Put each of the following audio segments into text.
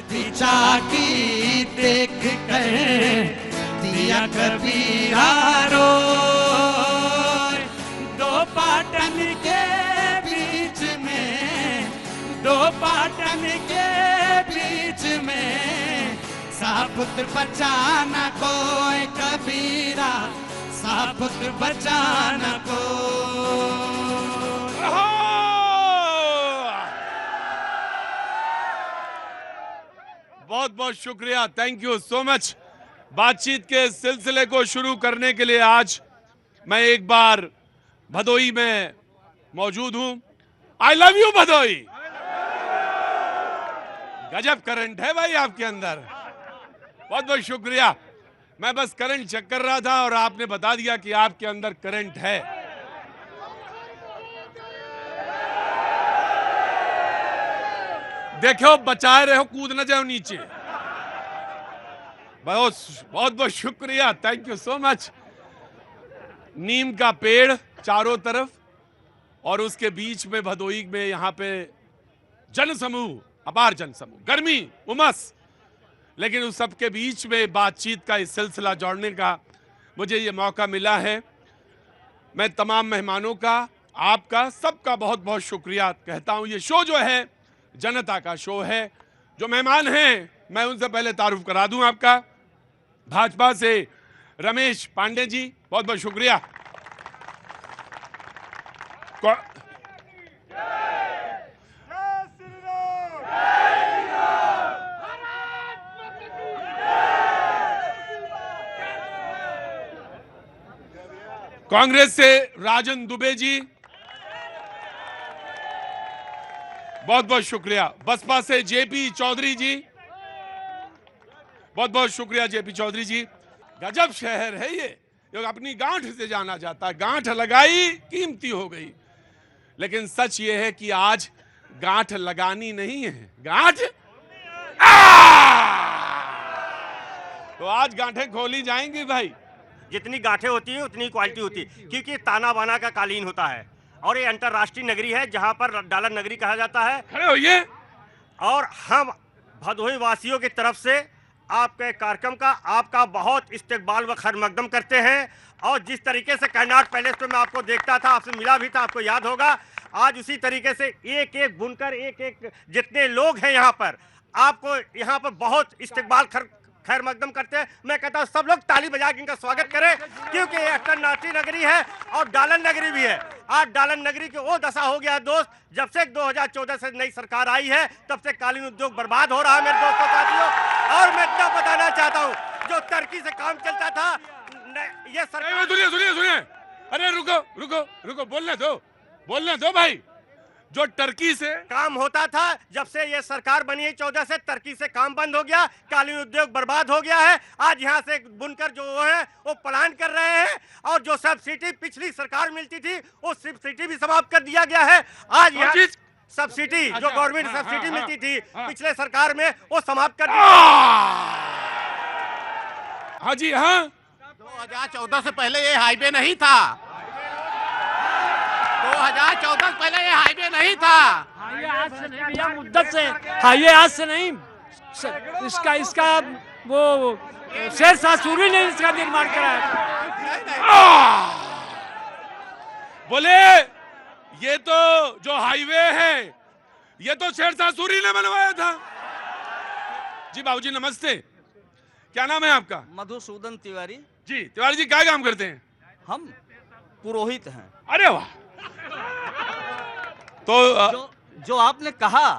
थी चाकी देख कर दिया कबीरा रो, दो पाटन के बीच में, दो पाटन के बीच में सापुत्र बचाना कोई कबीरा, सापुत्र बचाना को। बहुत बहुत शुक्रिया, थैंक यू सो मच। बातचीत के सिलसिले को शुरू करने के लिए आज मैं एक बार भदोई में मौजूद हूं। I love you Bhadohi. गजब करंट है भाई आपके अंदर, बहुत बहुत शुक्रिया। मैं बस करंट चेक कर रहा था और आपने बता दिया कि आपके अंदर करंट है। देखो बचाए रहो, कूद न जाओ नीचे। बहुत बहुत बहुत शुक्रिया, थैंक यू सो मच। नीम का पेड़ चारों तरफ और उसके बीच में भदोई में यहाँ पे जनसमूह, अपार जनसमूह, गर्मी उमस, लेकिन उस सब के बीच में बातचीत का इस सिलसिला जोड़ने का मुझे ये मौका मिला है। मैं तमाम मेहमानों का, आपका, सबका बहुत बहुत शुक्रिया कहता हूँ। ये शो जो है जनता का शो है। जो मेहमान हैं मैं उनसे पहले तारुफ करा दूं आपका। भाजपा से रमेश पांडे जी, बहुत बहुत शुक्रिया। कांग्रेस से राजन दुबे जी, बहुत बहुत शुक्रिया। बसपा से जेपी चौधरी जी, बहुत बहुत शुक्रिया जेपी चौधरी जी। गजब शहर है ये, जो अपनी गांठ से जाना जाता है। गांठ लगाई कीमती हो गई, लेकिन सच ये है कि आज गांठ लगानी नहीं है, गांठ तो आज गांठें खोली जाएंगी भाई। जितनी गांठें होती हैं उतनी क्वालिटी होती है, क्योंकि ताना बाना का कालीन होता है और ये अंतर्राष्ट्रीय नगरी है जहां पर डालर नगरी कहा जाता है। खड़े होइए। और हम भदोही वासियों की तरफ से आपके कार्यक्रम का, आपका बहुत इस्तकबाल व खैर मकदम करते हैं। और जिस तरीके से कैनाट पैलेस में मैं आपको देखता था, आपसे मिला भी था, आपको याद होगा, आज उसी तरीके से एक एक बुनकर, एक एक जितने लोग हैं यहाँ पर, आपको यहाँ पर बहुत इस्तकबाल खैर मकदम करते हैं। मैं कहता हूँ सब लोग ताली बजा के इनका स्वागत करें, क्योंकि ये अंतर्राष्ट्रीय नगरी है और डालर नगरी भी है। आज डालर नगरी की वो दशा हो गया दोस्त, जब से 2014 से नई सरकार आई है तब से कालीन उद्योग बर्बाद हो रहा है मेरे दोस्तों साथियों। और मैं इतना बताना चाहता हूँ, जो टर्की से काम चलता था, ये सरकार। सुनिए सुनिए सुनिए, अरे रुको रुको रुको, बोलने दो भाई। जो टर्की से काम होता था, जब से ये सरकार बनी है 14 से, टर्की से काम बंद हो गया, कालीन उद्योग बर्बाद हो गया है। आज यहाँ से बुनकर जो है वो पलायन कर रहे हैं और जो सब्सिडी पिछली सरकार मिलती थी वो सब्सिडी भी समाप्त कर दिया गया है। आज यहाँ सब्सिडी जो गवर्नमेंट सब्सिडी मिलती थी पिछले सरकार में वो समाप्त कर दिया। हाँ जी हाँ, 2014 से पहले ये हाईवे नहीं था। 2014 से पहले ये हाईवे नहीं था। हाईवे आज से नहीं भैया, मुद्दत से। हाईवे आज से नहीं, इसका वो शेरशाह सूरी ने इसका निर्माण कराया। बोले ये तो जो हाईवे है ये तो शेरशाह सूरी ने बनवाया था। जी बाबूजी नमस्ते, क्या नाम है आपका? मधुसूदन तिवारी। जी तिवारी जी क्या काम करते हैं? हम पुरोहित हैं। अरे वाह। तो जो आपने कहा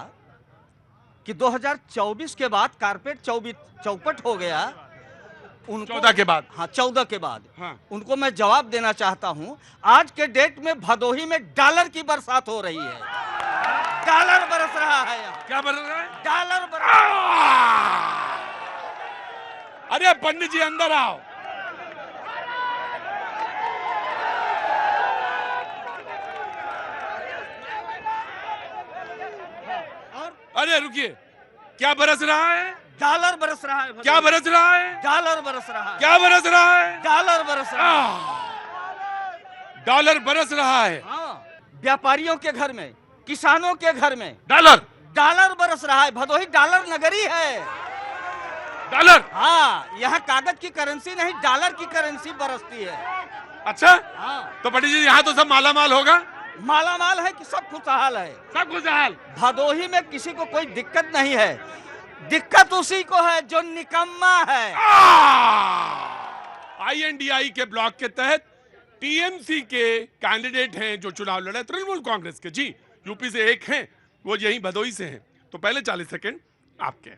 कि 2024 के बाद कारपेट चौपट हो गया, उनको 14 के बाद, हाँ 14 के बाद, हाँ। उनको मैं जवाब देना चाहता हूं। आज के डेट में भदोही में डॉलर की बरसात हो रही है, डॉलर बरस रहा है यहाँ। क्या बरस रहा है? डॉलर बरस रहा है। अरे पंडित जी अंदर आओ। अरे रुकिए, क्या बरस रहा है? डॉलर बरस रहा है। क्या बरस रहा है? डॉलर बरस रहा है। क्या बरस रहा है? डॉलर बरस रहा है। डॉलर बरस रहा है। हाँ, व्यापारियों के घर में, किसानों के घर में डॉलर डॉलर बरस रहा है। भदोही डॉलर नगरी है। डॉलर? हाँ, यहाँ कागज की करेंसी नहीं, डॉलर की करेंसी बरसती है। अच्छा, हाँ, तो पंडित जी यहाँ तो सब माला माल होगा? माला माल है कि सब खुशहाल है। सब खुशहाल। भदोही में किसी को कोई दिक्कत नहीं है। दिक्कत उसी को है जो निकम्मा है। INDI के ब्लॉक के तहत TMC के कैंडिडेट हैं जो चुनाव लड़े तृणमूल कांग्रेस के। जी, यूपी से एक हैं, वो यही भदोही से हैं। तो पहले 40 सेकंड आपके।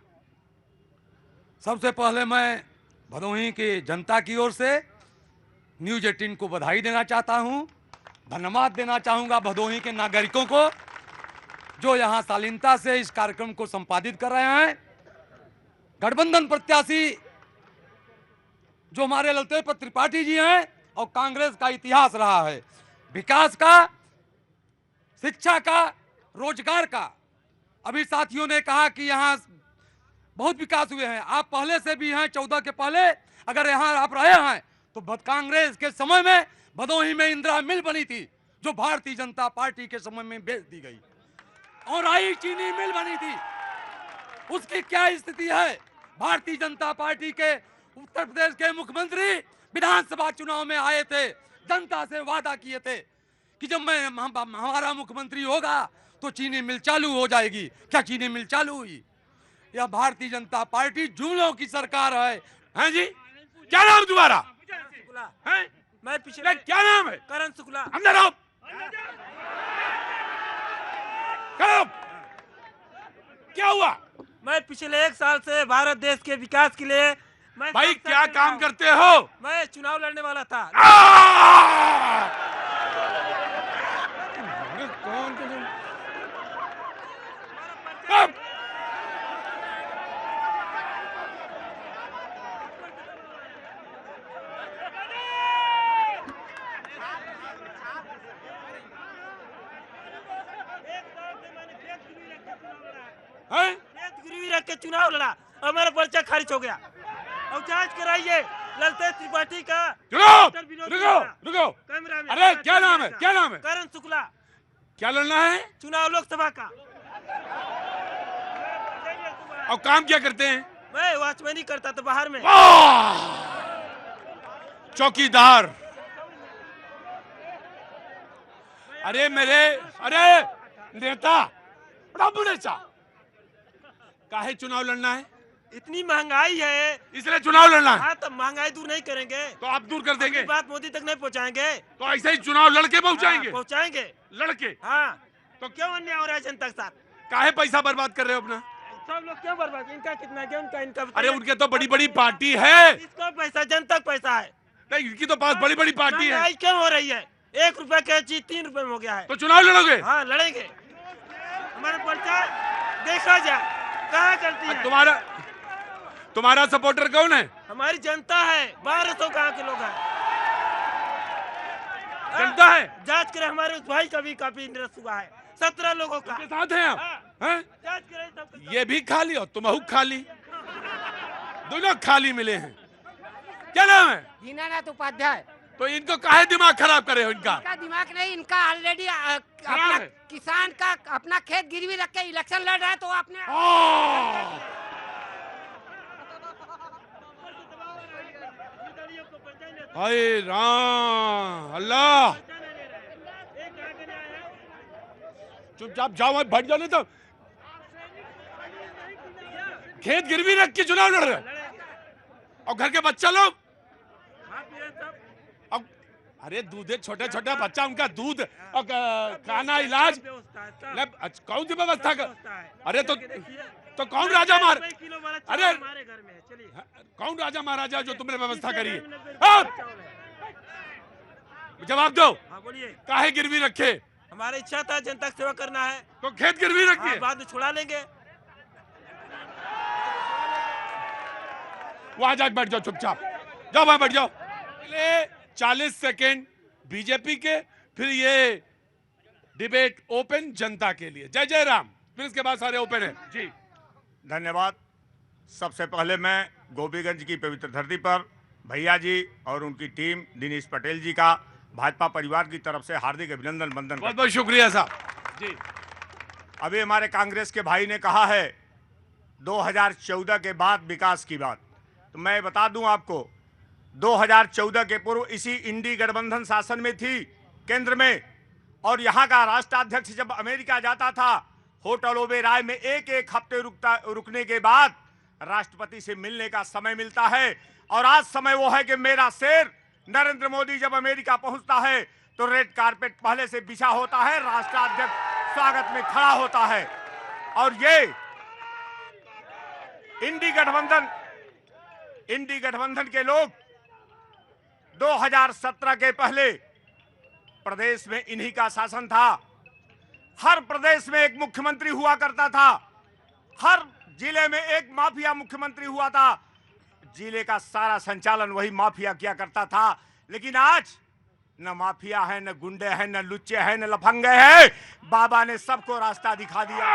सबसे पहले मैं भदोही की जनता की ओर से न्यूज 18 को बधाई देना चाहता हूं, धन्यवाद देना चाहूंगा भदोही के नागरिकों को जो यहां शालीनता से इस कार्यक्रम को संपादित कर रहे हैं। गठबंधन प्रत्याशी जो हमारे ललतेज त्रिपाठी जी हैं और कांग्रेस का इतिहास रहा है विकास का, शिक्षा का, रोजगार का। अभी साथियों ने कहा कि यहाँ बहुत विकास हुए हैं। आप पहले से भी हैं, 14 के पहले अगर यहाँ आप रहे हैं तो कांग्रेस के समय में भदोही में इंदिरा मिल बनी थी जो भारतीय जनता पार्टी के समय में बेच दी गई, और आई चीनी मिल बनी थी। उसकी क्या स्थिति है? भारतीय जनता पार्टी के उत्तर प्रदेश के मुख्यमंत्री विधानसभा चुनाव में आए थे, जनता से वादा किए थे कि जब हमारा मुख्यमंत्री होगा तो चीनी मिल चालू हो जाएगी। क्या चीनी मिल चालू हुई? यह भारतीय जनता पार्टी जुमलों की सरकार है। हैं जी, क्या नाम तुम्हारा? हैं? मैं पिछले क्या नाम है? करण शुक्ला। अंदर आओ। क्या हुआ? मैं पिछले 1 साल से भारत देश के विकास के लिए मैं भाई संसद क्या में काम रहा करते हो? हूं। मैं चुनाव लड़ने वाला था। गिरवी रख के चुनाव लड़ा और मेरा पर्चा खारिज हो गया। अब जांच कराइए ललतेज त्रिपाठी का। रुको। कैमरा में अरे क्या नाम है? क्या नाम है? करण शुक्ला। क्या लड़ना है? चुनाव लोकसभा का। और काम क्या करते हैं? मैं वॉचमैनी करता था बाहर में। चौकीदार। अरे नेता काहे चुनाव लड़ना है? इतनी महंगाई है इसलिए चुनाव लड़ना है। हाँ, तो महंगाई दूर नहीं करेंगे तो आप दूर कर देंगे। बात मोदी तक नहीं पहुंचाएंगे तो ऐसे ही चुनाव लड़के पहुंचाएंगे। हाँ, पहुंचाएंगे। लड़के हाँ, तो क्यों अन्याय हो रहा है जनता के साथ? काहे पैसा बर्बाद कर रहे हो अपना? सब लोग क्यों बर्बाद? इनका कितना क्या, इनका अरे उनके तो बड़ी बड़ी पार्टी है। इसका पैसा जनता का पैसा है। नहीं, इनकी तो पास बड़ी बड़ी पार्टी है। महंगाई क्यों हो रही है? 1 रुपए की चीज 3 रुपए में हो गया है। तो चुनाव लड़ोगे? हाँ, लड़ेंगे। हमारा पर्चा देखा जाए कहाँ करती है। तुम्हारा सपोर्टर कौन है? हमारी जनता है। 1200 गाँव के लोग हैं। जनता है। जांच करें, हमारे उस भाई का भी काफी निरस्त हुआ है। 17 लोगों का। के साथ हैं आप? हैं? जांच करें सब। ये भी खाली और तुम खाली, दोनों खाली मिले हैं। क्या नाम है? दीनानाथ उपाध्याय। तो इनको काहे दिमाग खराब करे हो? इनका दिमाग नहीं, इनका ऑलरेडी अपना है। किसान का अपना खेत गिरवी रख के इलेक्शन लड़ रहा है, तो आपने हाय राम अल्लाह। चुपचाप जाओ, बैठ जाओ, नहीं तो खेत गिरवी रख के चुनाव लड़ रहे हो। और घर के बच्चा लोग अब, अरे दूध, छोटे छोटे बच्चा, उनका दूध और खाना, इलाज, कौन सी व्यवस्था कर? अरे तो कौन राजा अरे कौन राजा महाराजा जो तुमने व्यवस्था करी है? जवाब दो। हाँ, बोलिए। काहे गिरवी रखे? हमारी इच्छा था जनता की सेवा करना है। तो खेत गिरवी रखिए। हाँ, बाद में छुड़ा लेंगे। वहां जाके बैठ जाओ, चुपचाप जाओ, वहां बैठ जाओ। पहले 40 सेकेंड बीजेपी के, फिर ये डिबेट ओपन जनता के लिए। जय जय राम। फिर इसके बाद सारे ओपन है। जी धन्यवाद। सबसे पहले मैं गोपीगंज की पवित्र धरती पर भैया जी और उनकी टीम दिनेश पटेल जी का भाजपा परिवार की तरफ से हार्दिक अभिनंदन वंदन। बहुत बहुत शुक्रिया साहब जी। अभी हमारे कांग्रेस के भाई ने कहा है 2014 के बाद विकास की बात, तो मैं बता दूं आपको 2014 के पूर्व इसी इंडी गठबंधन शासन में थी केंद्र में, और यहाँ का राष्ट्राध्यक्ष जब अमेरिका जाता था होटल ओबेरॉय में एक एक हफ्ते रुकने के बाद राष्ट्रपति से मिलने का समय मिलता है। और आज समय वो है कि मेरा शेर नरेंद्र मोदी जब अमेरिका पहुंचता है तो रेड कारपेट पहले से बिछा होता है, राष्ट्राध्यक्ष स्वागत में खड़ा होता है। और ये इंडी गठबंधन के लोग 2017 के पहले प्रदेश में इन्हीं का शासन था। हर प्रदेश में एक मुख्यमंत्री हुआ करता था, हर जिले में एक माफिया मुख्यमंत्री हुआ था, जिले का सारा संचालन वही माफिया किया करता था। लेकिन आज न माफिया है, न गुंडे हैं, न लुच्चे हैं, न लफंगे हैं। बाबा ने सबको रास्ता दिखा दिया।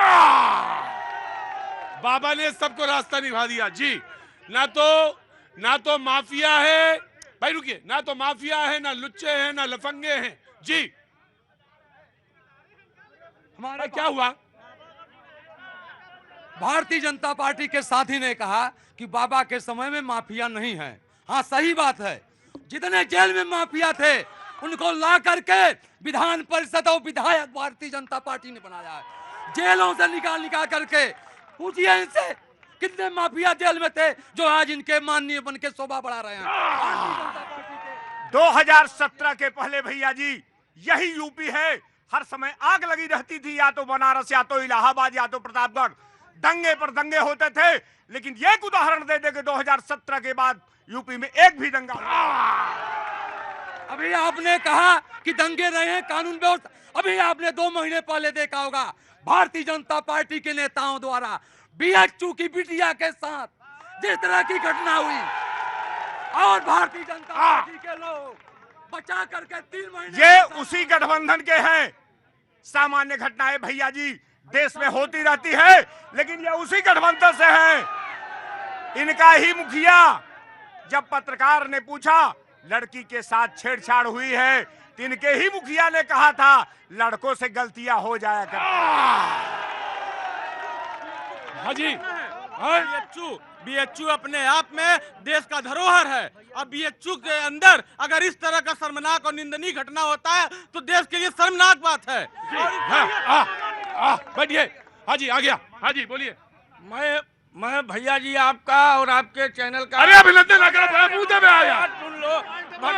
बाबा ने सबको रास्ता निभा दिया जी। ना तो माफिया है, भाई रुकिए, ना तो माफिया है, ना लुच्चे हैं, ना लफंगे हैं जी। हमारा क्या हुआ? भारतीय जनता पार्टी के साथी ने कहा कि बाबा के समय में माफिया नहीं है। हाँ, सही बात है। जितने जेल में माफिया थे उनको ला करके विधान परिषद और विधायक भारतीय जनता पार्टी ने बनाया है। जेलों से निकाल करके पूछिए इनसे कितने माफिया जेल में थे जो आज इनके माननीय बन के शोभा बढ़ा रहे हैं। 2017 के पहले भैया जी यही यूपी है, हर समय आग लगी रहती थी, या तो बनारस, या तो इलाहाबाद, या तो प्रतापगढ़। दंगे पर दंगे होते थे। लेकिन एक उदाहरण दे दे कि 2017 के बाद यूपी में एक भी दंगा। अभी आपने कहा कि दंगे रहे हैं, कानून व्यवस्था। अभी आपने 2 महीने पहले देखा होगा भारतीय जनता पार्टी के नेताओं द्वारा बीएचयू की बिटिया के साथ जिस तरह की घटना हुई, और भारतीय जनता पार्टी के लोग बचा करके 3 महीने। ये उसी गठबंधन के हैं। सामान्य घटनाएं भैया जी देश में होती रहती है, लेकिन ये उसी गठबंधन से है। इनका ही मुखिया, जब पत्रकार ने पूछा लड़की के साथ छेड़छाड़ हुई है, तो इनके ही मुखिया ने कहा था लड़कों से गलतियां हो जाया करती। हाजी, बीएचयू अपने आप में देश का धरोहर है। अब बीएचयू के अंदर अगर इस तरह का शर्मनाक और निंदनीय घटना होता है तो देश के लिए शर्मनाक बात है। बैठिए। हाजी आ गया। हाजी बोलिए। मैं भैया जी आपका और आपके चैनल का अरे अभिनंदन लगा, मुंह में आया। सुन लो,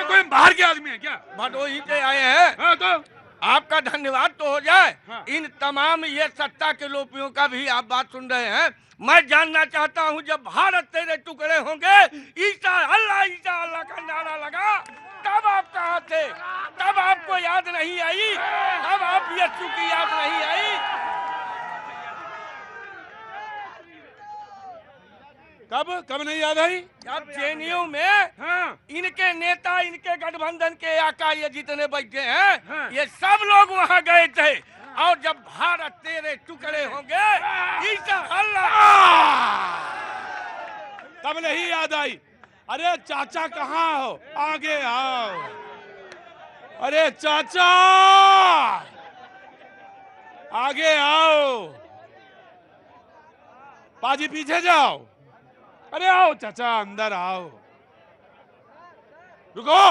कोई बाहर के आदमी है क्या? भदोही से आए हैं। हाँ, तो आपका धन्यवाद तो हो जाए। हाँ। इन तमाम ये सत्ता के लोपियों का भी आप बात सुन रहे हैं। मैं जानना चाहता हूं, जब भारत तेरे टुकड़े होंगे ईसा अल्लाह का नारा लगा, तब आप कहाँ थे? तब आपको याद नहीं आई? तब आप बीएचयू की याद नहीं आई? कब नहीं याद आई? अब जेएनयू में हाँ। इनके नेता, इनके गठबंधन के आका ये जितने बैठे हैं, हाँ। ये सब लोग वहाँ गए थे। और जब भारत तेरे टुकड़े होंगे ईसा अल्लाह, तब नहीं याद आई। अरे चाचा कहाँ हो? आगे आओ। अरे चाचा आगे आओ। पाजी पीछे जाओ। अरे आओ चाचा, अंदर आओ। रुको,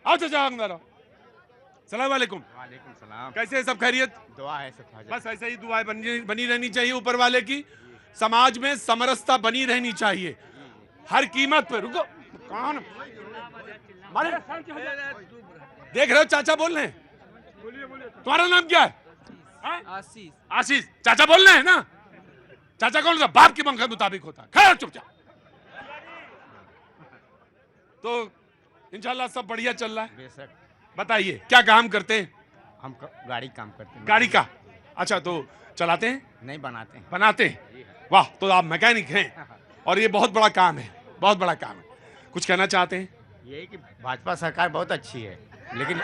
आओ चाचा अंदर आओ। सलाम वालेकुम। वालेकुम सलाम। कैसे है सब? खैरियत? दुआ है सब। बस ऐसे ही दुआएं बनी रहनी चाहिए ऊपर वाले की। समाज में समरसता बनी रहनी चाहिए हर कीमत पर। रुको, कौन देख रहे हो? चाचा बोल रहे हैं। तुम्हारा नाम क्या है? आशीष। आशीष। चाचा बोल रहे हैं ना? चाचा कौन सा? बाप की मन के मुताबिक होता है। खैर चुपचाप। तो इंशाल्लाह सब बढ़िया चल रहा है। बेशक। बताइए क्या काम करते हैं? हम गाड़ी काम करते हैं। गाड़ी का? अच्छा, तो चलाते हैं? नहीं, बनाते हैं। बनाते हैं। वाह, तो आप मैकेनिक हैं और ये बहुत बड़ा काम है, बहुत बड़ा काम है। कुछ कहना चाहते हैं? यही कि भाजपा सरकार बहुत अच्छी है, लेकिन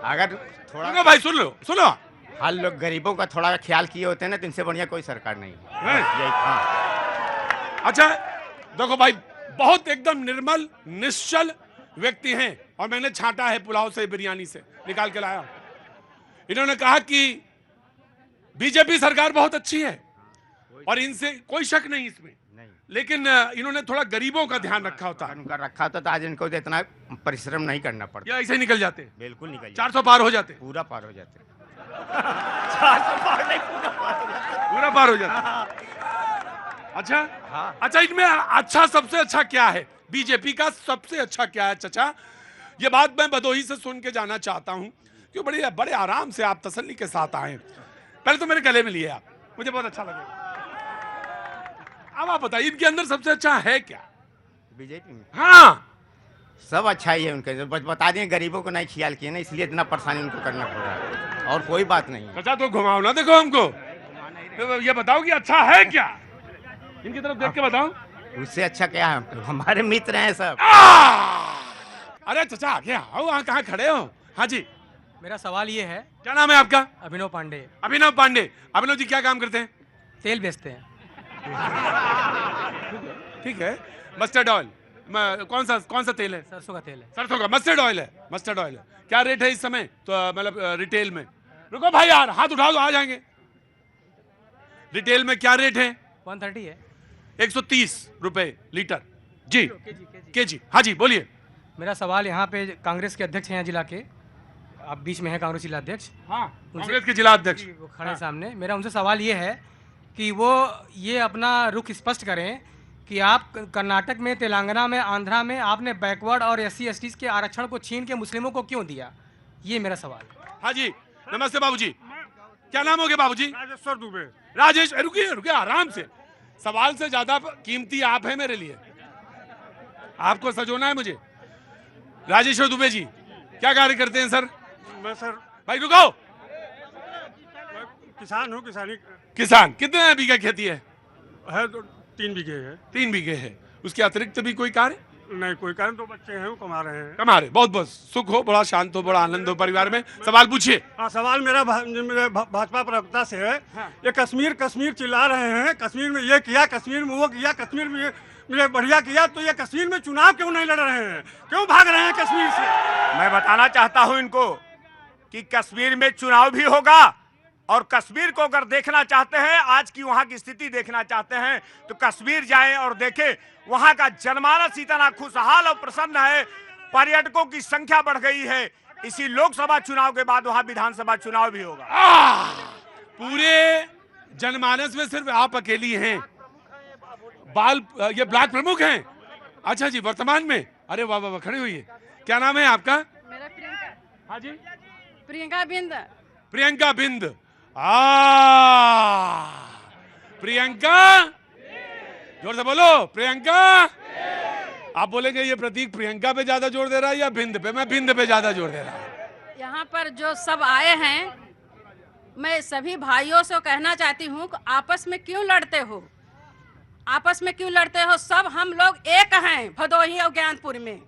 अगर थोड़ा सुनो भाई, सुनो। हर लोग गरीबों का थोड़ा ख्याल किए होते हैं ना, तो इनसे बढ़िया कोई सरकार नहीं है। यही। हाँ। अच्छा देखो भाई, बहुत एकदम निर्मल, निश्चल, व्यक्ति हैं और मैंने छांटा है पुलाव से, बिरयानी से निकाल के लाया। इन्होंने कहा कि बीजेपी सरकार बहुत अच्छी है और इनसे कोई शक नहीं इसमें, लेकिन इन्होंने थोड़ा गरीबों का ध्यान रखा होता है। उनका रखा होता तो आज इनको इतना परिश्रम नहीं करना पड़ता। या ऐसे निकल जाते, बिल्कुल निकल 400 पार हो जाते, पूरा पार हो जाते। 400 पार नहीं, पूरा पार हो जाते। अच्छा हाँ। अच्छा, इनमें अच्छा सबसे अच्छा क्या है, बीजेपी का सबसे अच्छा क्या है चाचा? ये बात मैं भदोही से सुन के जाना चाहता हूँ, क्यों बड़े आराम से आप तसल्ली के साथ आए। पहले तो मेरे गले में लिए आप, मुझे बहुत अच्छा लगा। अब आप बताइए इनके अंदर सबसे अच्छा है क्या? बीजेपी में हाँ, सब अच्छा ही है उनके, जो बता दिए गरीबों को नहीं ख्याल किए ना, इसलिए इतना परेशानी उनको करना पड़ रहा है, और कोई बात नहीं। चाचा तो घुमाओ ना, देखो हमको तो ये बताओ कि अच्छा है क्या, इनकी तरफ देख के बताओ। उससे अच्छा क्या है, हमारे मित्र हैं सब। अरे चाचा आगे आओ, वहाँ कहाँ खड़े हो? हाँ जी, मेरा सवाल ये है, क्या नाम है आपका? अभिनव पांडे, अभिनव पांडे। अभिनव जी क्या काम करते हैं? तेल बेचते हैं। ठीक है, मस्टर्ड ऑयल, कौन सा तेल है? सरसों का तेल है। सरसों का। मस्टर्ड ऑयल है, मस्टर्ड ऑयल है। क्या रेट है इस समय तो मतलब रिटेल में? रुको भाई यार, हाथ उठाओ तो आ जाएंगे। रिटेल में क्या रेट है? 130 है। 130 रुपए लीटर जी, केजी। हाँ जी बोलिए। मेरा सवाल यहाँ पे कांग्रेस के अध्यक्ष हैं यहाँ जिला के, आप बीच में हैं कांग्रेस जिला अध्यक्ष। हाँ, कांग्रेस के जिला अध्यक्ष वो खड़े हैं सामने। मेरा उनसे सवाल ये है कि वो ये अपना रुख स्पष्ट करें कि आप कर्नाटक में, तेलंगाना में, आंध्रा में आपने बैकवर्ड और SC/ST के आरक्षण को छीन के मुस्लिमों को क्यों दिया? ये मेरा सवाल है। हाँ जी, नमस्ते बाबूजी। क्या नाम हो गया बाबूजी? राजेश्वर दुबे। राजेश, रुकिए आराम से। सवाल से ज्यादा कीमती आप हैं मेरे लिए, आपको सजोना है मुझे। राजेश्वर दुबे जी क्या कार्य करते हैं सर? मैं सर भाई रुको, किसान हूँ, किसान। कितने बीघा खेती है? तो 3 बीघे है। 3 बीघे है। उसके अतिरिक्त भी कोई कार्य? नहीं, कोई कारण, 2 बच्चे हैं, वो कमा रहे हैं। कमा रहे, बहुत बहुत सुख हो, बड़ा शांत हो, बड़ा आनंद हो परिवार में। सवाल पूछिए। हाँ, सवाल मेरा भाजपा प्रवक्ता से है। ये कश्मीर चिल्ला रहे हैं, कश्मीर में ये किया, कश्मीर में वो किया, कश्मीर में ये बढ़िया किया, तो ये कश्मीर में चुनाव क्यों नहीं लड़ रहे हैं, क्यों भाग रहे हैं कश्मीर से? मैं बताना चाहता हूं इनको कि कश्मीर में चुनाव भी होगा, और कश्मीर को अगर देखना चाहते हैं, आज की वहां की स्थिति देखना चाहते हैं, तो कश्मीर जाएं और देखें। वहां का जनमानस इतना खुशहाल और प्रसन्न है, पर्यटकों की संख्या बढ़ गई है। इसी लोकसभा चुनाव के बाद वहां विधानसभा चुनाव भी होगा। पूरे जनमानस में सिर्फ आप अकेली हैं, ये ब्लॉक प्रमुख हैं। अच्छा जी, वर्तमान में? अरे वाह वाह, खड़ी हुई है। क्या नाम है आपका? मेरा प्रियंका। हाँ जी, प्रियंका बिंद। प्रियंका बिंद। प्रियंका, जोर से बोलो, प्रियंका। आप बोलेंगे ये प्रतीक प्रियंका पे ज्यादा जोर दे रहा है या बिंद पे? मैं बिंद पे ज्यादा जोर दे रहा हूं। यहाँ पर जो सब आए हैं, मैं सभी भाइयों से कहना चाहती हूँ कि आपस में क्यों लड़ते हो, आपस में क्यों लड़ते हो? सब हम लोग एक हैं, भदोही और ज्ञानपुर में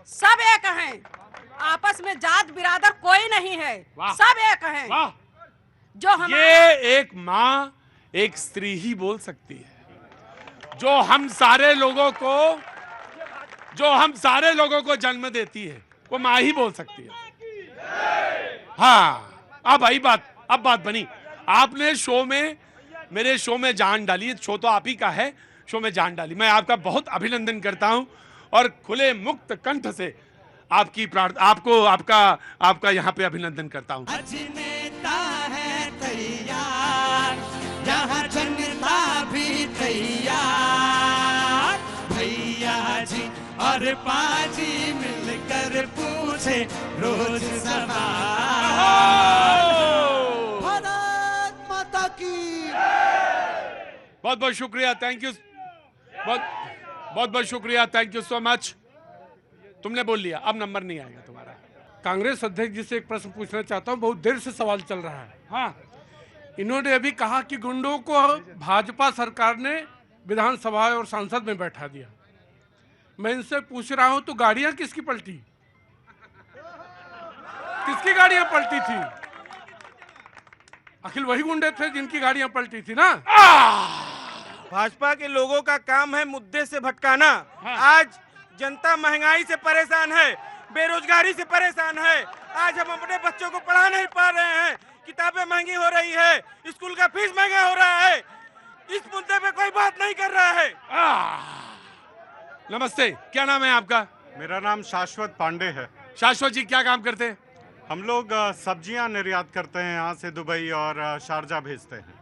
सब एक हैं, आपस में जात बिरादर कोई नहीं है, सब एक हैं। वाह, जो हम ये एक माँ, एक स्त्री ही बोल सकती है, जो हम सारे लोगों को जन्म देती है, वो माँ ही बोल सकती है। हाँ, अब बात बनी। आपने मेरे शो में जान डाली, शो तो आप ही का है, शो में जान डाली। मैं आपका बहुत अभिनंदन करता हूं और खुले मुक्त कंठ से आपका यहाँ पे अभिनंदन करता हूं। अजनेता है तैयार, यहाँ जनता भी तैयार, भैया जी और पाजी मिलकर पूछे रोज सवाल। भारत माता की बहुत बहुत शुक्रिया, थैंक यू, बहुत शुक्रिया, थैंक यू सो मच। तुमने बोल लिया, अब नंबर नहीं आएगा तुम्हारा। कांग्रेस अध्यक्ष जी से एक प्रश्न पूछना चाहता हूं, बहुत देर से सवाल चल रहा है। हाँ, इन्होंने अभी कहा कि गुंडों को भाजपा सरकार ने विधानसभा और संसद में बैठा दिया। मैं इनसे पूछ रहा हूं, तो गाड़ियां किसकी पलटी, किसकी गाड़ियां पलटी थी? आखिर वही गुंडे थे जिनकी गाड़ियां पलटी थी ना। भाजपा के लोगों का काम है मुद्दे से भटकाना। हाँ। आज जनता महंगाई से परेशान है, बेरोजगारी से परेशान है। आज हम अपने बच्चों को पढ़ा नहीं पा रहे हैं, किताबें महंगी हो रही है, स्कूल का फीस महंगा हो रहा है। इस मुद्दे पे कोई बात नहीं कर रहा है। नमस्ते, क्या नाम है आपका? मेरा नाम शाश्वत पांडे है। शाश्वत जी क्या काम करते हैं? हम लोग सब्जियां निर्यात करते हैं, यहाँ से दुबई और शारजा भेजते हैं।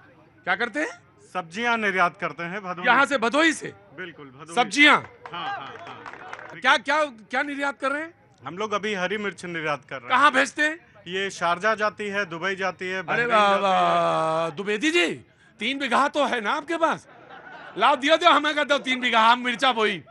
क्या करते हैं? सब्जियां निर्यात करते हैं भदोही। यहाँ से भदोही से? बिल्कुल भदोही। सब्जियां? हाँ हाँ हाँ। क्या क्या क्या निर्यात कर रहे हैं? हम लोग अभी हरी मिर्च निर्यात कर रहे हैं। कहाँ भेजते हैं? ये शारजा जाती है, दुबई जाती है। अरे दुबेदी जी, 3 बीघा तो है ना आपके पास? लाओ दियो दो, हमें कर दो 3 बीघा, हम मिर्चा बोई।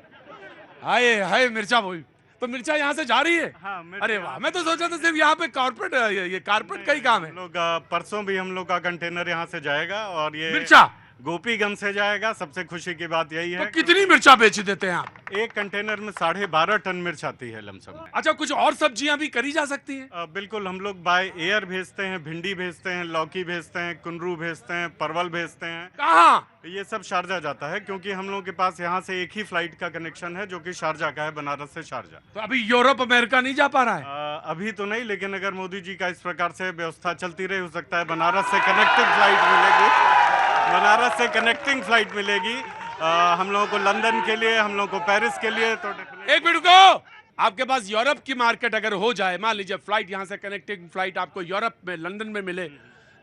हाय हाय मिर्चा बोई, तो मिर्चा यहाँ से जा रही है? हाँ, अरे वाह, मैं तो सोचा था सिर्फ यहाँ पे कॉर्पोरेट, ये कॉर्पोरेट का ही काम है। हम लोग परसों भी हम लोग का कंटेनर यहाँ से जाएगा और ये मिर्चा गोपीगंज से जाएगा। सबसे खुशी की बात यही है। तो कितनी मिर्चा बेच देते हैं आप? एक कंटेनर में 12.5 टन मिर्च आती है लमसम। अच्छा, कुछ और सब्जियां भी करी जा सकती हैं? बिल्कुल, हम लोग बाय एयर भेजते हैं, भिंडी भेजते हैं, लौकी भेजते हैं, कुंदरू भेजते हैं, परवल भेजते हैं। कहाँ? ये सब शारजा जाता है, क्योंकि हम लोगों के पास यहाँ से एक ही फ्लाइट का कनेक्शन है जो कि शारजा का है, बनारस से शारजा। तो अभी यूरोप अमेरिका नहीं जा पा रहा है? अभी तो नहीं, लेकिन अगर मोदी जी का इस प्रकार से व्यवस्था चलती रही, हो सकता है बनारस से कनेक्टिंग फ्लाइट मिलेगी। बनारस से कनेक्टिंग फ्लाइट मिलेगी हम लोगों को लंदन के लिए, हम लोगों को पेरिस के लिए। तो एक मिनट रुको, आपके पास यूरोप की मार्केट अगर हो जाए, मान लीजिए फ्लाइट यहाँ से कनेक्टिंग फ्लाइट आपको यूरोप में, लंदन में मिले,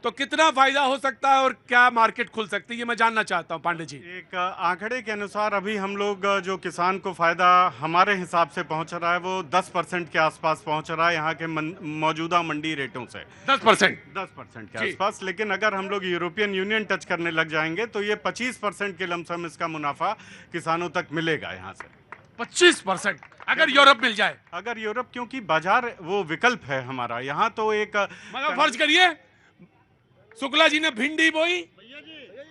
तो कितना फायदा हो सकता है और क्या मार्केट खुल सकती है, ये मैं जानना चाहता हूँ पांडे जी। एक आंकड़े के अनुसार अभी हम लोग जो किसान को फायदा हमारे हिसाब से पहुंच रहा है वो 10% के आसपास पहुंच रहा है, यहाँ के मौजूदा मंडी रेटों से। 10% के आसपास। लेकिन अगर हम लोग यूरोपियन यूनियन टच करने लग जाएंगे तो ये 25% के लमसम इसका मुनाफा किसानों तक मिलेगा यहाँ से। 25% अगर यूरोप मिल जाए? अगर यूरोप, क्योंकि बाजार वो विकल्प है हमारा यहाँ। तो एक मगर फर्ज करिए शुक्ला जी ने भिंडी बोई,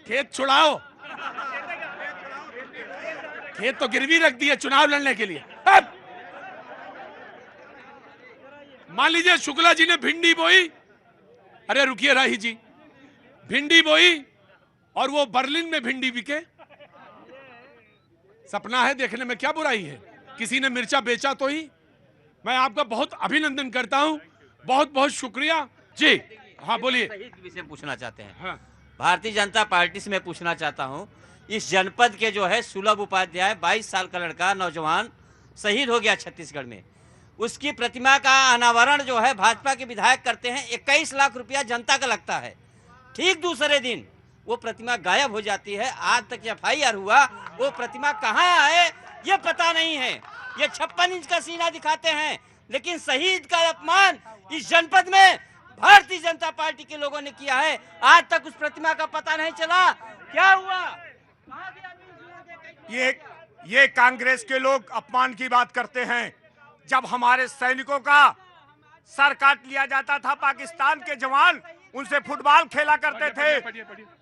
खेत छुड़ाओ, खेत तो गिरवी रख दिए चुनाव लड़ने के लिए। मान लीजिए शुक्ला जी ने भिंडी बोई, अरे रुकिए राही जी, भिंडी बोई और वो बर्लिन में भिंडी बिके, सपना है, देखने में क्या बुराई है? किसी ने मिर्चा बेचा तो ही। मैं आपका बहुत अभिनंदन करता हूं, बहुत बहुत शुक्रिया जी। हाँ बोलिए। शहीद विषय पूछना चाहते हैं। हाँ। भारतीय जनता पार्टी से मैं पूछना चाहता हूँ, इस जनपद के जो है सुलभ उपाध्याय 22 साल का लड़का नौजवान शहीद हो गया छत्तीसगढ़ में, उसकी प्रतिमा का अनावरण जो है भाजपा के विधायक करते हैं, 21 लाख रुपया जनता का लगता है। ठीक दूसरे दिन वो प्रतिमा गायब हो जाती है। आज तक FIR हुआ, वो प्रतिमा कहाँ है ये पता नहीं है। ये 56 इंच का सीना दिखाते हैं, लेकिन शहीद का अपमान इस जनपद में भारतीय जनता पार्टी के लोगों ने किया है। आज तक उस प्रतिमा का पता नहीं चला क्या हुआ। ये कांग्रेस के लोग अपमान की बात करते हैं। जब हमारे सैनिकों का सर काट लिया जाता था, पाकिस्तान के जवान उनसे फुटबॉल खेला करते थे,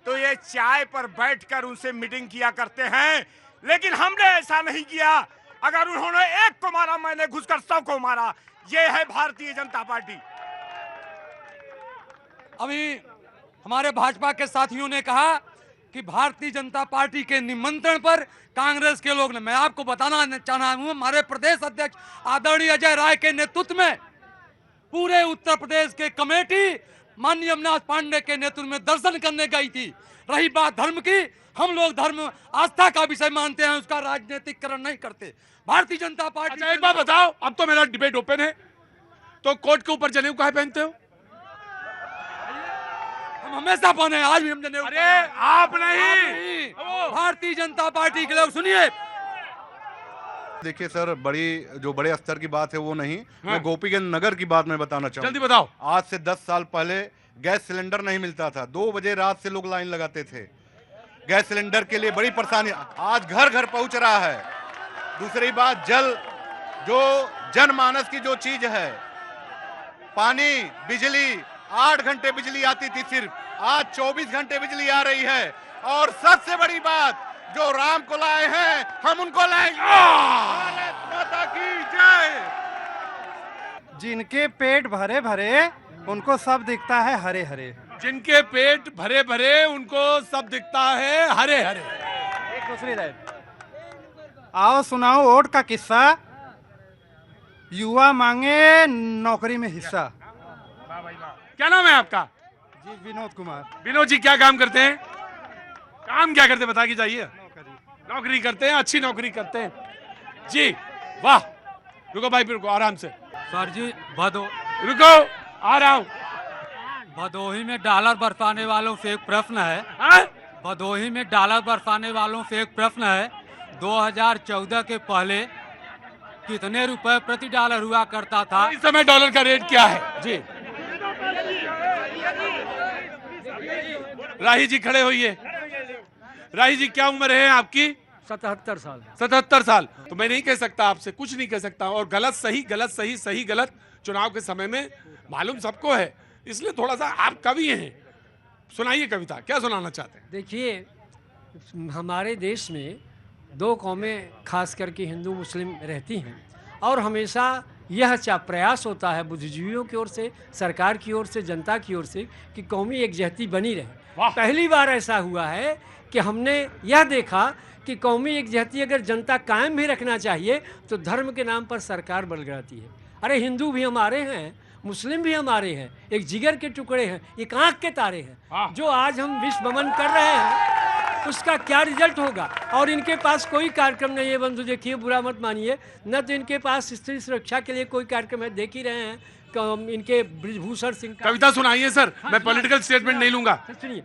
तो ये चाय पर बैठकर उनसे मीटिंग किया करते हैं। लेकिन हमने ऐसा नहीं किया। अगर उन्होंने एक को मारा, मैंने घुसकर 100 को मारा। ये है भारतीय जनता पार्टी। अभी हमारे भाजपा के साथियों ने कहा कि भारतीय जनता पार्टी के निमंत्रण पर कांग्रेस के लोग ने, मैं आपको बताना चाहना हूं, हमारे प्रदेश अध्यक्ष आदरणीय अजय राय के नेतृत्व में पूरे उत्तर प्रदेश के कमेटी माननीय अविनाश पांडे के नेतृत्व में दर्शन करने गई थी। रही बात धर्म की, हम लोग धर्म आस्था का विषय मानते हैं, उसका राजनीतिकरण नहीं करते। भारतीय जनता पार्टी। अच्छा एक बात बताओ, अब तो मेरा डिबेट ओपन है, तो कोर्ट के ऊपर जनेऊ काहे पहनते हो? हम हमेशा पहने, आज भी हम जनेऊ। अरे आप नहीं, भारतीय जनता पार्टी के लोग सुनिए। देखिए सर, बड़े स्तर की बात है वो नहीं। हाँ। मैं गोपीगंज नगर की बात मैं बताना चाहूँ। जल्दी बताओ। आज से 10 साल पहले गैस सिलेंडर नहीं मिलता था, 2 बजे रात से लोग लाइन लगाते थे गैस सिलेंडर के लिए, बड़ी परेशानी। आज घर घर पहुंच रहा है। दूसरी बात, जल, जो जनमानस की जो चीज है, पानी, बिजली, 8 घंटे बिजली आती थी सिर्फ, आज 24 घंटे बिजली आ रही है। और सबसे बड़ी बात, जो राम को लाए हैं हम उनको लाएंगे। भारत माता की जय। जिनके पेट भरे भरे उनको सब दिखता है हरे हरे। जिनके पेट भरे भरे उनको सब दिखता है हरे हरे। एक दूसरी राय। आओ सुनाओ वोट का किस्सा। युवा मांगे नौकरी में हिस्सा। क्या नाम है आपका? जी विनोद कुमार। विनोद जी क्या काम करते हैं? काम क्या करते हैं बता के जाइए। नौकरी करते हैं, अच्छी नौकरी करते हैं जी। वाह, रुको भाई, रुको आराम से। सर जी रुको, आ रहा हूँ। भदोही में डॉलर बरसाने वालों से एक प्रश्न है। भदोही में डॉलर बरसाने वालों से एक प्रश्न है। 2014 के पहले कितने रुपए प्रति डॉलर हुआ करता था? इस समय डॉलर का रेट क्या है जी? राही जी खड़े होइए। राही जी क्या उम्र है आपकी? 77 साल। 77 साल। तो मैं नहीं कह सकता, आपसे कुछ नहीं कह सकता। और गलत सही, गलत सही, सही गलत चुनाव के समय में मालूम सबको है, इसलिए थोड़ा सा आप कवि हैं, सुनाइए कविता। क्या सुनाना चाहते हैं? देखिए, हमारे देश में दो कौमें खास करके हिंदू मुस्लिम रहती हैं और हमेशा यह प्रयास होता है बुद्धिजीवियों की ओर से, सरकार की ओर से, जनता की ओर से कि कौमी एकजहती बनी रहे। पहली बार ऐसा हुआ है कि हमने यह देखा कि कौमी एकजहती अगर जनता कायम भी रखना चाहिए तो धर्म के नाम पर सरकार बलगाती है। अरे हिंदू भी हमारे हैं, मुस्लिम भी हमारे हैं, एक जिगर के टुकड़े हैं, एक आँख के तारे हैं। जो आज हम विश्व भ्रमण कर रहे हैं उसका क्या रिजल्ट होगा? और इनके पास कोई कार्यक्रम नहीं है बंधु, देखिए बुरा मत मानिए, न तो इनके पास स्त्री सुरक्षा के लिए कोई कार्यक्रम है, देख ही रहे हैं इनके ब्रिजभूषण सिंह। कविता सुनाइए सर, मैं पॉलिटिकल स्टेटमेंट नहीं लूंगा। सुनिए,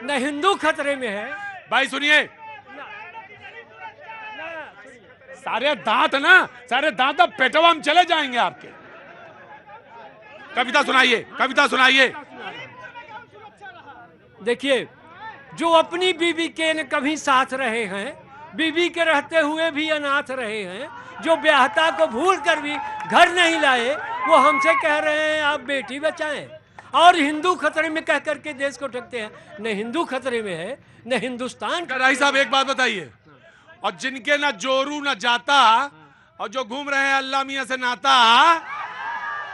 न हिंदू खतरे में है। भाई सुनिए, सारे दांत ना, सारे दांत अब पेटवा में चले जाएंगे आपके। कविता सुनाइए, कविता सुनाइए। देखिए, जो अपनी बीवी के न कभी साथ रहे हैं, बीवी के रहते हुए भी अनाथ रहे हैं, जो ब्याहता को भूल कर भी घर नहीं लाए, वो हमसे कह रहे हैं आप बेटी बचाएं। और हिंदू खतरे में कह करके देश को ठगते हैं। न हिंदू खतरे में है, न हिंदुस्तान। राही साहब एक बात बताइए, और जिनके ना जोरू ना जाता और जो घूम रहे हैं अल्लाह मियां से नाता,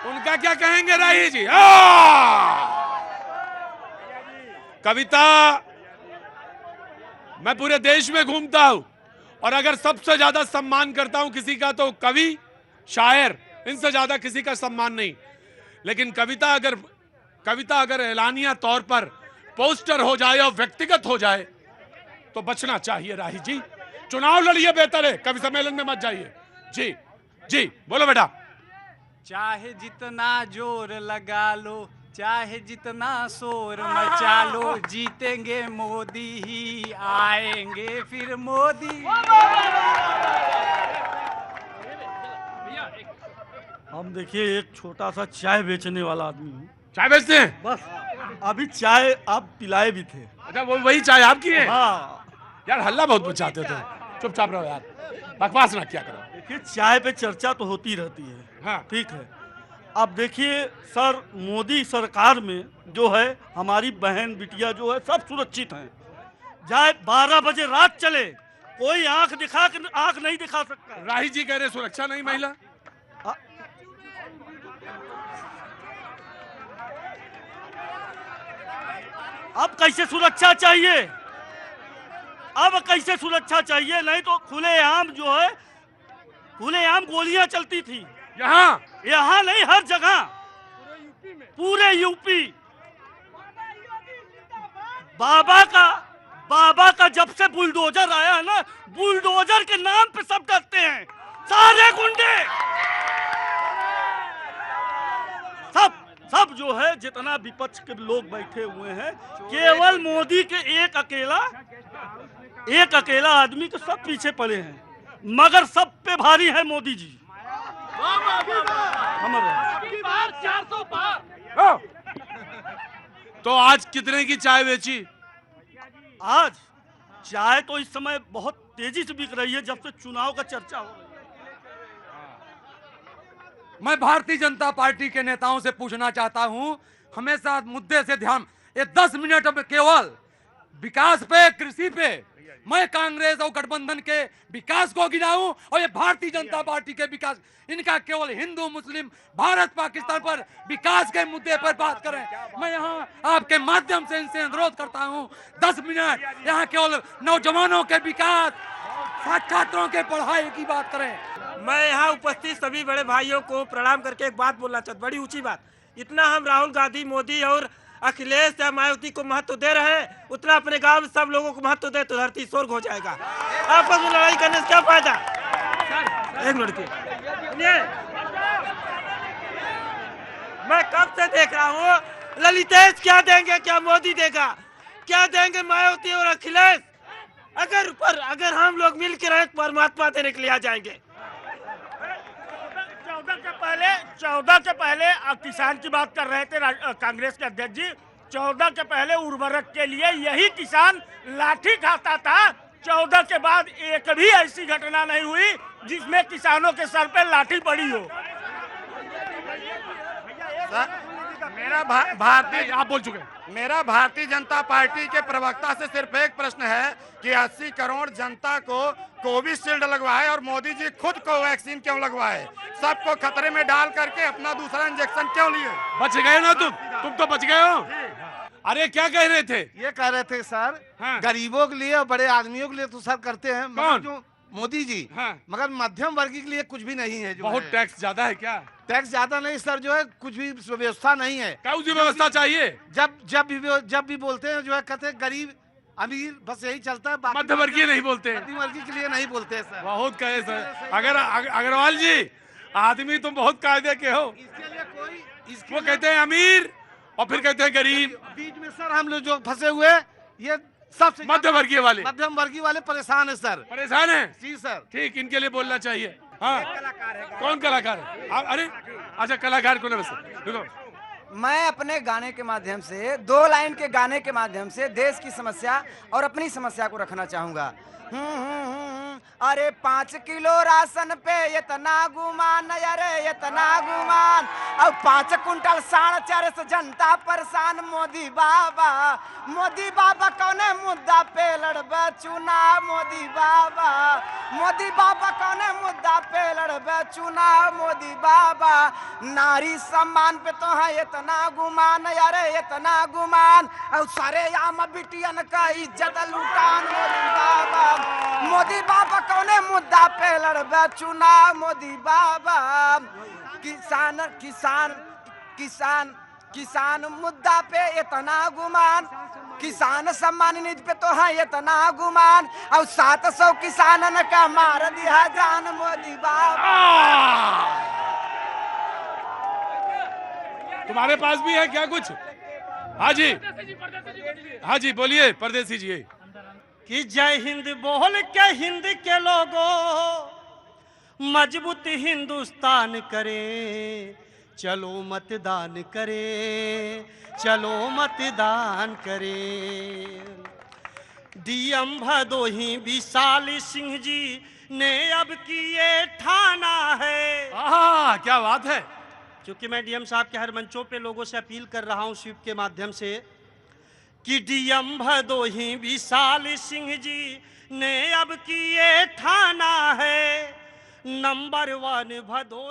उनका क्या कहेंगे राही जी? कविता, मैं पूरे देश में घूमता हूं और अगर सबसे ज्यादा सम्मान करता हूं किसी का तो कवि, शायर, इनसे ज्यादा किसी का सम्मान नहीं। लेकिन कविता अगर एलानिया तौर पर पोस्टर हो जाए और व्यक्तिगत हो जाए तो बचना चाहिए राही जी। चुनाव लड़िए, बेहतर है, कवि सम्मेलन में मत जाइए। जी जी बोलो बेटा। चाहे जितना जोर लगा लो, चाहे जितना शोर मचा लो, जीतेंगे मोदी ही आएंगे फिर मोदी। हम देखिए एक छोटा सा चाय बेचने वाला आदमी हूँ। चाय बेचते हैं? बस अभी चाय आप पिलाए भी थे। अच्छा, वो वही चाय आपकी है? हाँ यार, हल्ला बहुत मचाते थे, चुपचाप रहो यार, बकवास ना क्या करो। देखिए, चाय पे चर्चा तो होती रहती है। हाँ ठीक है। अब देखिए सर, मोदी सरकार में जो है हमारी बहन बिटिया जो है सब सुरक्षित हैं। चाहे 12 बजे रात चले, कोई आंख नहीं दिखा सकता। राही जी कह रहे सुरक्षा नहीं महिला। अब कैसे सुरक्षा चाहिए? अब कैसे सुरक्षा चाहिए? नहीं तो खुलेआम जो है, खुलेआम गोलियां चलती थी। यहाँ नहीं, हर जगह, पूरे यूपी। बाबा का जब से बुलडोजर आया है ना, बुलडोजर के नाम पे सब डरते हैं, सारे गुंडे, सब जो है जितना विपक्ष के लोग बैठे हुए हैं, केवल मोदी के एक अकेला आदमी के सब पीछे पड़े हैं, मगर सब पे भारी है मोदी जी। तो आज कितने की चाय बेची? आज चाय तो इस समय बहुत तेजी से बिक रही है जब से चुनाव का चर्चा हो रही है। मैं भारतीय जनता पार्टी के नेताओं से पूछना चाहता हूं, हमेशा मुद्दे से ध्यान, ये 10 मिनट में केवल विकास पे, कृषि पे, मैं कांग्रेस और गठबंधन के विकास को गिनाऊं और ये भारतीय जनता पार्टी के विकास, इनका केवल हिंदू मुस्लिम भारत पाकिस्तान पर विकास के मुद्दे पर बात करें। मैं यहाँ आपके माध्यम से इनसे अनुरोध करता हूँ, 10 मिनट यहाँ केवल नौजवानों के विकास, छात्रों के पढ़ाई की बात करें। मैं यहाँ उपस्थित सभी बड़े भाइयों को प्रणाम करके एक बात बोलना चाहता हूँ, बड़ी ऊंची बात। इतना हम राहुल गांधी, मोदी और अखिलेश या मायावती को महत्व दे रहे हैं, उतना अपने गांव में सब लोगों को महत्व दे तो धरती स्वर्ग हो जाएगा। आपस में लड़ाई करने से क्या फायदा? एक मिनट की मैं कब से देख रहा हूँ, ललितेश क्या देंगे, क्या मोदी देगा, क्या देंगे मायावती और अखिलेश? अगर हम लोग मिल के रहे परमात्मा देने के लिए आ जाएंगे। 14 के पहले किसान की बात कर रहे थे कांग्रेस के अध्यक्ष जी। 14 के पहले उर्वरक के लिए यही किसान लाठी खाता था। 14 के बाद एक भी ऐसी घटना नहीं हुई जिसमें किसानों के सर पे लाठी पड़ी हो। मेरा आप बोल चुके हैं। मेरा भारतीय जनता पार्टी के प्रवक्ता से सिर्फ एक प्रश्न है कि 80 करोड़ जनता को कोविशील्ड लगवाए और मोदी जी खुद कोवैक्सीन क्यों लगवाए? सबको खतरे में डाल करके अपना दूसरा इंजेक्शन क्यों लिए? बच गए ना तुम तो बच गए हो। अरे क्या कह रहे थे? ये कह रहे थे सर, गरीबों के लिए और बड़े आदमियों के लिए तो सर करते हैं, मगर जो मोदी जी, मगर मध्यम वर्गीय के लिए कुछ भी नहीं है। जो बहुत टैक्स ज्यादा है क्या? टैक्स ज्यादा नहीं सर, जो है कुछ भी व्यवस्था नहीं है। क्या उसी व्यवस्था चाहिए? जब भी बोलते हैं जो है कहते हैं गरीब अमीर, बस यही चलता है। मध्य वर्गीय नहीं बोलते, मध्य वर्गीय के लिए नहीं बोलते हैं सर। बहुत कहे सर। अगर अग्रवाल जी, आदमी तुम बहुत कायदे के हो। वो कहते हैं अमीर और फिर कहते हैं गरीब। बीच में सर हम लोग जो फंसे हुए, ये सबसे मध्य वर्गीय वाले, मध्यम वर्गीय वाले परेशान है सर। परेशान है? जी सर। ठीक, इनके लिए बोलना चाहिए। हाँ, कौन कलाकार है? अरे अच्छा, कलाकार कौन है? देखो, मैं अपने गाने के माध्यम से, 2 लाइन के गाने के माध्यम से देश की समस्या और अपनी समस्या को रखना चाहूंगा। अरे 5 किलो राशन पे इतना गुमान, अरे इतना गुमान, और 5 कुंटल 4.5 जनता परेशान। मोदी बाबा कौने मुद्दा पे लड़बे चुनाव? मोदी बाबा कौने मुद्दा पे लड़बे चुनाव? मोदी बाबा नारी सम्मान पे तो है इतना गुमान, अरे इतना गुमान, और सारे आम बिटियन का इज्जत लुटान। मोदी बाबा कौने मुद्दा पे लड़बे चुनाव? मोदी बाबा किसान मुद्दा पे इतना गुमान, किसान सम्मान निधि पे तो है इतना गुमान, और 700 किसानन का मार दिया जान। मोदी बाबा तुम्हारे पास भी है क्या कुछ? हाँ जी, हाँ जी, बोलिए परदेसी जी। कि जय हिंद बोल के हिंद के लोगों मजबूत हिंदुस्तान करे, चलो मतदान करे, चलो मतदान करे। डीएम भदोही विशाल सिंह जी ने अब किए ठाना है। क्या बात है। क्योंकि मैं डीएम साहब के हर मंचों पे लोगों से अपील कर रहा हूं स्वीप के माध्यम से कि डीएम भदोही विशाल सिंह जी ने अब किए ठाना है, नंबर 1 भदोही।